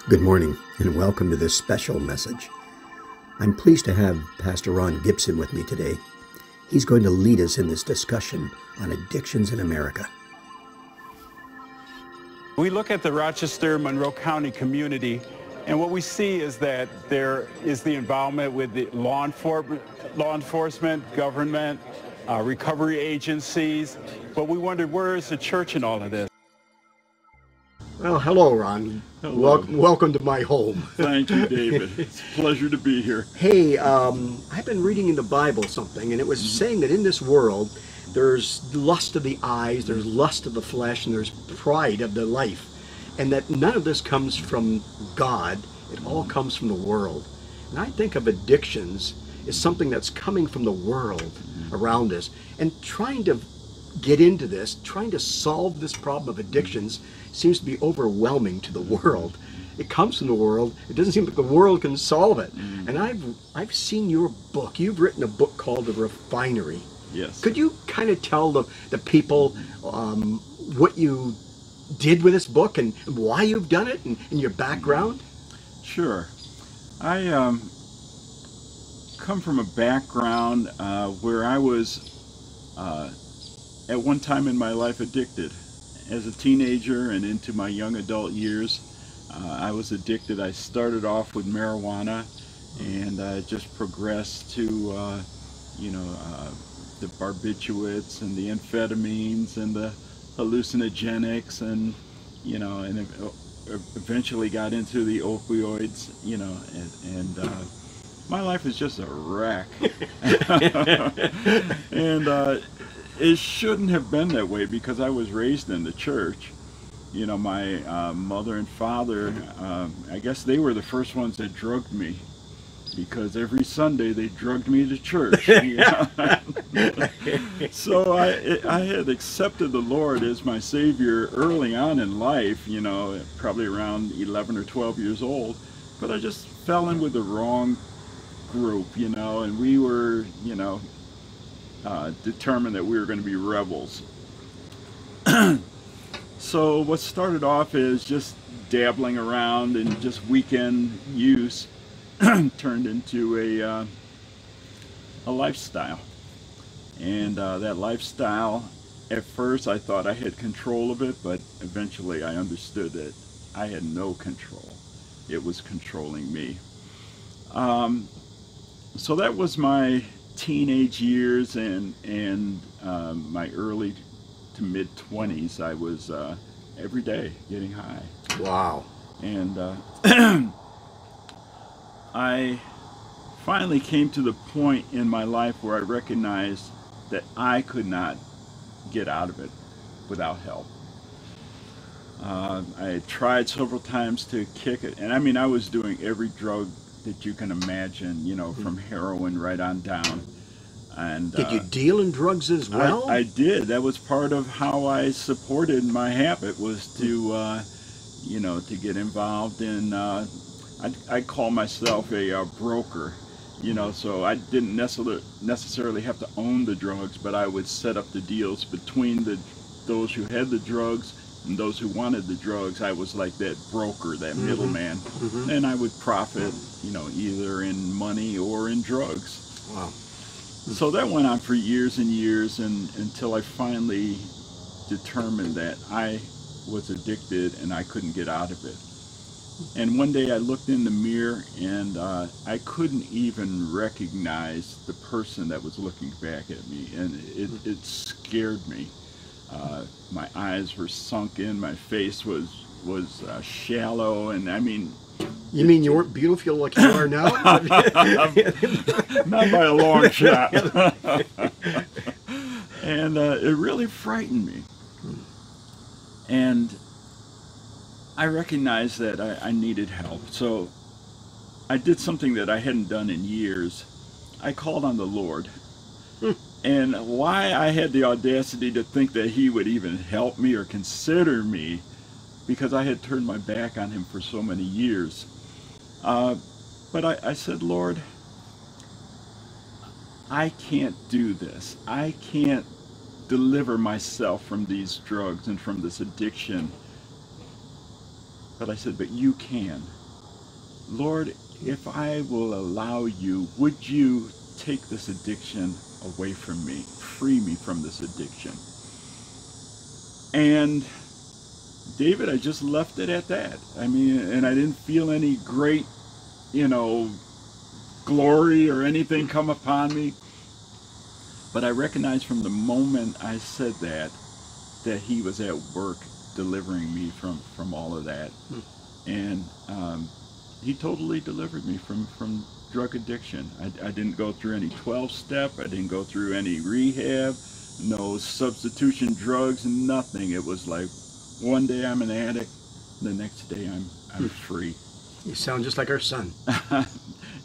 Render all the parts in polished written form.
Good morning and welcome to this special message. I'm pleased to have Pastor Ron Gibson with me today. He's going to lead us in this discussion on addictions in America. We look at the Rochester, Monroe County community, and what we see is that there is the involvement with the law enforcement, government, recovery agencies, but we wondered, where is the church in all of this? Well, hello, Ron. Hello. Welcome to my home. Thank you, David. It's a pleasure to be here. Hey, I've been reading in the Bible something, and it was saying that in this world, there's lust of the eyes, there's lust of the flesh, and there's pride of the life. And that none of this comes from God, it all comes from the world. And I think of addictions as something that's coming from the world around us. And trying to get into this, trying to solve this problem of addictions seems to be overwhelming to the world. It comes from the world. It doesn't seem like the world can solve it. And I've seen your book. You've written a book called The Refinery. Yes. Could you kind of tell the people what you did with this book and why you've done it and your background? Sure. I come from a background where I was at one time in my life addicted. As a teenager and into my young adult years, I was addicted. I started off with marijuana and just progressed to, the barbiturates and the amphetamines and the hallucinogenics and, and eventually got into the opioids, and my life is just a wreck. And it shouldn't have been that way because I was raised in the church. My mother and father, I guess they were the first ones that drugged me, because every Sunday they drugged me to church. So I had accepted the Lord as my Savior early on in life, probably around 11 or 12 years old, but I just fell in with the wrong group, and we were, determined that we were going to be rebels. So what started off as just dabbling around and just weekend use turned into a lifestyle. And that lifestyle, at first I thought I had control of it, but eventually I understood that I had no control. It was controlling me. So that was my teenage years and my early to mid 20s. I was every day getting high. Wow. And I finally came to the point in my life where I recognized that I could not get out of it without help. I tried several times to kick it, and I was doing every drug that you can imagine, from heroin right on down. And did you deal in drugs as well? I did. That was part of how I supported my habit, was to, to get involved in, I call myself a broker, so I didn't necessarily have to own the drugs, but I would set up the deals between those who had the drugs and those who wanted the drugs. I was like that broker, that middleman, and I would profit, either in money or in drugs. Wow. So that went on for years and years, until I finally determined that I was addicted and I couldn't get out of it. And one day I looked in the mirror and I couldn't even recognize the person that was looking back at me, and it scared me. My eyes were sunken, my face was shallow, and You mean you weren't beautiful like you are now? not by a long shot. And it really frightened me. And I recognized that I needed help. So I did something that I hadn't done in years. I called on the Lord. And why I had the audacity to think that He would even help me or consider me, because I had turned my back on Him for so many years. But I said, Lord, I can't do this. I can't deliver myself from these drugs and from this addiction But I said, but you can. Lord, if I will allow you, would you take this addiction away from me, free me from this addiction? And David, I just left it at that. I mean, and I didn't feel any great, glory or anything come upon me. But I recognized from the moment I said that he was at work delivering me from all of that. And he totally delivered me from drug addiction. I didn't go through any 12-step. I didn't go through any rehab, no substitution drugs, nothing. It was like one day I'm an addict, the next day I'm free. You sound just like our son.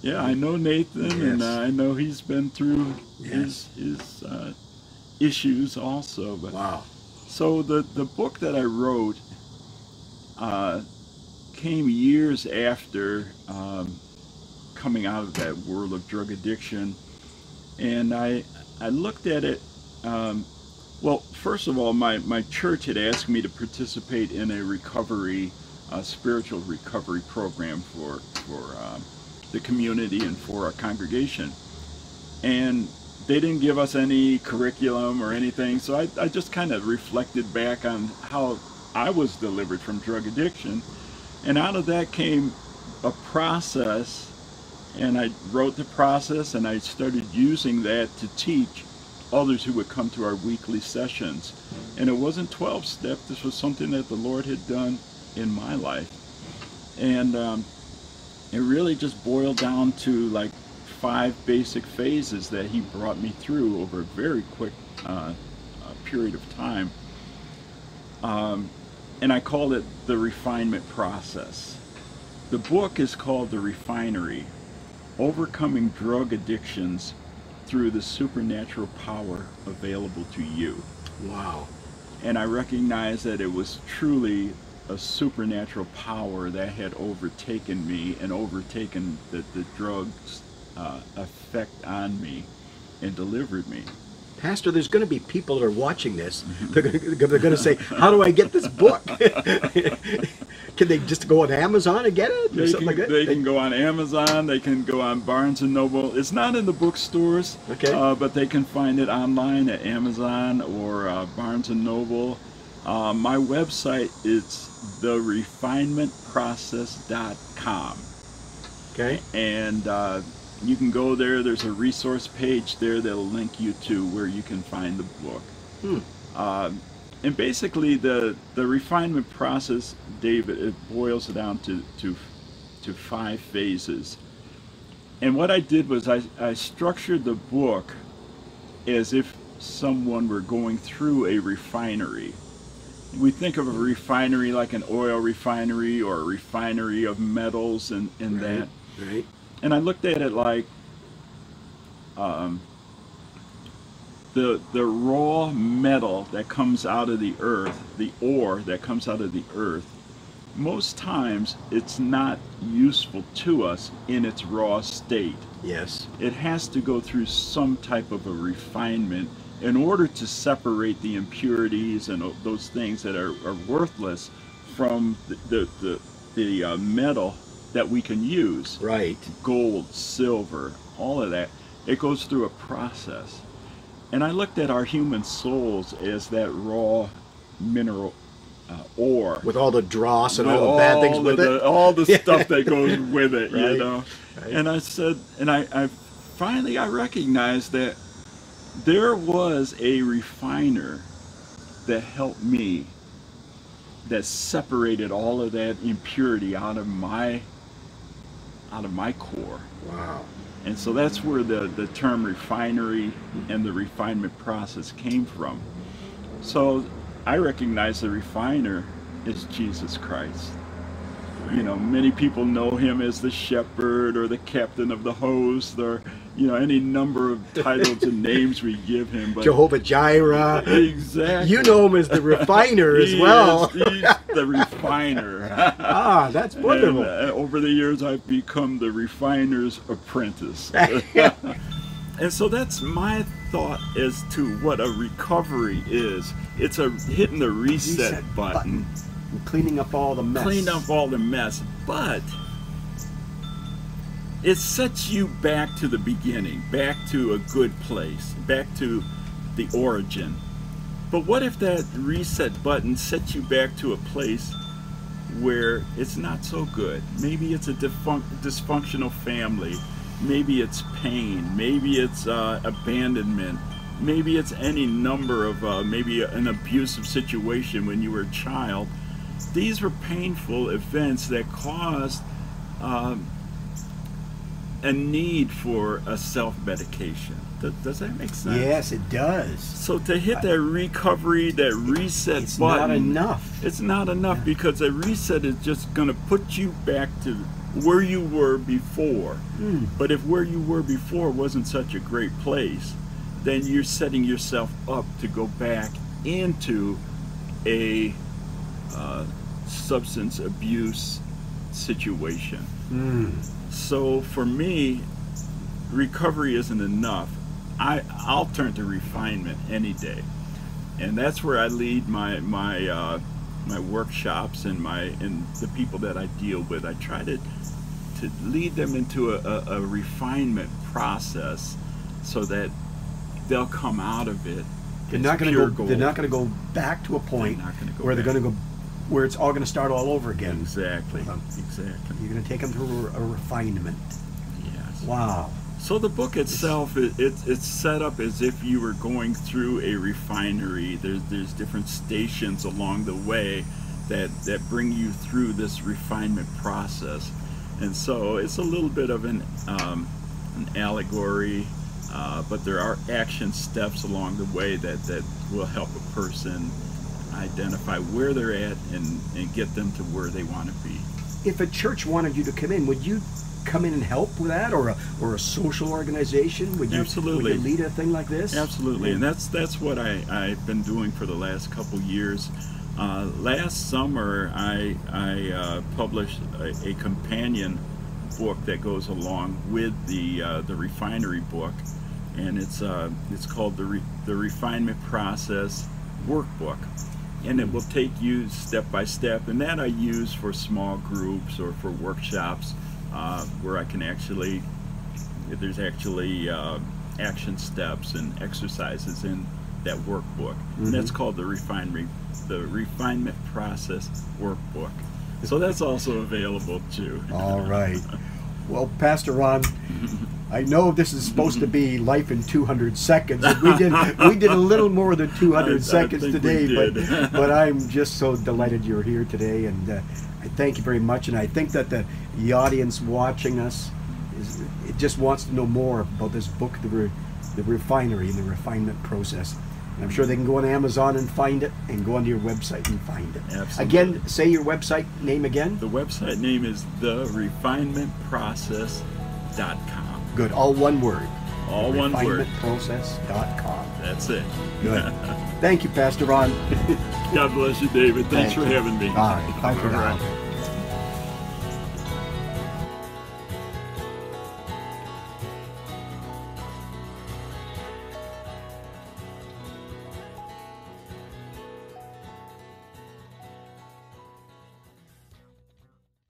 Yeah, I know Nathan, yes. and I know he's been through yes. his issues also. But wow. So the book that I wrote came years after coming out of that world of drug addiction, and I looked at it. Well, first of all, my church had asked me to participate in a spiritual recovery program for the community and for our congregation, and they didn't give us any curriculum or anything. So I just kind of reflected back on how I was delivered from drug addiction, and out of that came a process, and I wrote the process, and I started using that to teach others who would come to our weekly sessions. And it wasn't 12-step. This was something that the Lord had done in my life, and it really just boiled down to like 5 basic phases that he brought me through over a very quick period of time, and I called it the Refinement Process. The book is called The Refinery: Overcoming Drug Addictions Through the Supernatural Power Available to You. Wow. And I recognized that it was truly a supernatural power that had overtaken me and overtaken the drugs effect on me and delivered me. Pastor, there's going to be people that are watching this. They're going to say, how do I get this book? Can they just go on Amazon and get it? Or something like that? They can go on Amazon. They can go on Barnes & Noble. It's not in the bookstores, okay. But they can find it online at Amazon or Barnes & Noble. My website is therefinementprocess.com. Okay. And you can go there. There's a resource page there that'll link you to where you can find the book. And basically the refinement process, David, it boils down to 5 phases. And what I did was I structured the book as if someone were going through a refinery. We think of a refinery like an oil refinery or a refinery of metals and right, that. Right. And I looked at it like the raw metal that comes out of the earth, the ore that comes out of the earth, most times it's not useful to us in its raw state. Yes. It has to go through some type of a refinement in order to separate the impurities and those things that are worthless from the metal that we can use. Right. Gold, silver, all of that. It goes through a process. And I looked at our human souls as that raw mineral ore. With all the dross and all the bad things with it. All the stuff that goes with it, right. you know. Right. And I said, and I finally recognized that there was a refiner that helped me, that separated all of that impurity out of my core. Wow. And so that's where the term refinery and the refinement process came from. So I recognize the refiner is Jesus Christ. You know, many people know him as the shepherd or the captain of the host, or, you know, any number of titles and names we give him. But Jehovah Jireh. Exactly. You know him as the refiner as well. He's the refiner. Ah, that's wonderful. And, over the years, I've become the refiner's apprentice. And so that's my thought as to what a recovery is. It's a hitting the reset button cleaning up all the mess. Cleaned up all the mess, but it sets you back to the beginning, back to a good place, back to the origin. But what if that reset button sets you back to a place where it's not so good? Maybe it's a dysfunctional family, maybe it's pain, maybe it's abandonment, maybe it's any number of maybe an abusive situation when you were a child. These were painful events that caused a need for a self-medication. Does that make sense? Yes, it does. So to hit that recovery, that reset It's button, not enough. it's not enough, because a reset is just going to put you back to where you were before. But if where you were before wasn't such a great place, then you're setting yourself up to go back into a substance abuse situation. So for me, recovery isn't enough. I'll turn to refinement any day, and that's where I lead my workshops and the people that I deal with. I try to lead them into a refinement process so that they'll come out of it. They're not going to go back to a point where they're going to go where it's all going to start all over again. Exactly. Exactly. You're going to take them through a refinement. Yes. Wow. So the book itself, it's set up as if you were going through a refinery. There's different stations along the way that bring you through this refinement process, and so it's a little bit of an allegory, but there are action steps along the way that will help a person identify where they're at and get them to where they want to be. If a church wanted you to come in, would you come in and help with that, or a social organization? Would you, Absolutely. Would you lead a thing like this? Absolutely, and that's what I've been doing for the last couple years. Last summer, I published a companion book that goes along with the Refinery book, and it's called the Refinement Process Workbook, and it will take you step by step, and that I use for small groups or for workshops where I can there's actually action steps and exercises in that workbook. And that's called the Refinement Process Workbook. So that's also available too. All right. Well, Pastor Ron, I know this is supposed to be life in 200 seconds. And we did a little more than 200 seconds today, but I'm just so delighted you're here today, and I thank you very much. And I think that the audience watching us just wants to know more about this book, the Refinery and the Refinement Process. And I'm sure they can go on Amazon and find it, and go onto your website and find it. Absolutely. Again, say your website name again. The website name is therefinementprocess.com. Good, all one word. All one word. Refinementprocess.com. That's it. Good. Thank you, Pastor Ron. God bless you, David. Thanks for having me. All right. Bye for now.